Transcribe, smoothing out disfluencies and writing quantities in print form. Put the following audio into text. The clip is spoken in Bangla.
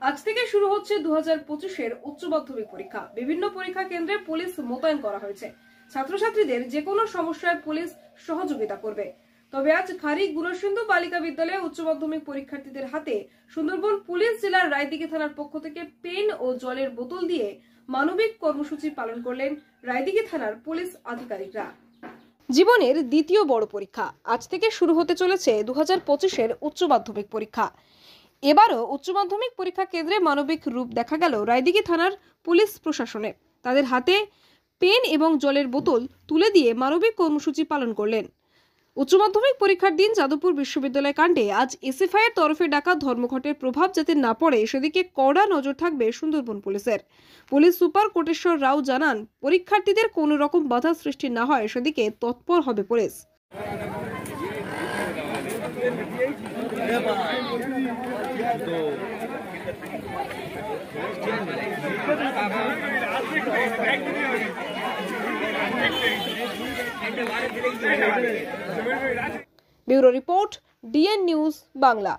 আজ থেকে শুরু হচ্ছে 2025-এর উচ্চ মাধ্যমিক পরীক্ষা। বিভিন্ন পরীক্ষা কেন্দ্রে পুলিশ মোতায়েন করা হয়েছে। ছাত্রছাত্রীদের যে কোনো সমস্যায় পুলিশ সহযোগিতা করবে। তবে আজ খারিক গুণসিন্ধু বালিকা বিদ্যালয়ে উচ্চ মাধ্যমিক পরীক্ষার্থীদের হাতে সুন্দরবন পুলিশ জেলার রায়দিঘি থানার পক্ষ থেকে পেন ও জলের বোতল দিয়ে মানবিক কর্মসূচি পালন করলেন রায়দিঘি থানার পুলিশ আধিকারিকরা। জীবনের দ্বিতীয় বড় পরীক্ষা আজ থেকে শুরু হতে চলেছে 2025-এর উচ্চ মাধ্যমিক পরীক্ষা। এবারও উচ্চ মাধ্যমিক পরীক্ষা কেন্দ্রে মানবিক রূপ দেখা গেল রায়দিঘি থানার পুলিশ প্রশাসনের। তাদের হাতে পেন এবং জলের বোতল তুলে দিয়ে মানবিক কর্মসূচি পালন করলেন। উচ্চ মাধ্যমিক পরীক্ষার দিন যাদবপুর বিশ্ববিদ্যালয় কাণ্ডে আজ এসএফআই এর তরফে ডাকা ধর্মঘটের প্রভাব যাতে না পড়ে সেদিকে কড়া নজর থাকবে সুন্দরবন পুলিশের। পুলিশ সুপার কোটেশ্বর রাও জানান, পরীক্ষার্থীদের কোনো রকম বাধা সৃষ্টি না হয় সেদিকে তৎপর হবে police. Bureau report, DN news Bangla.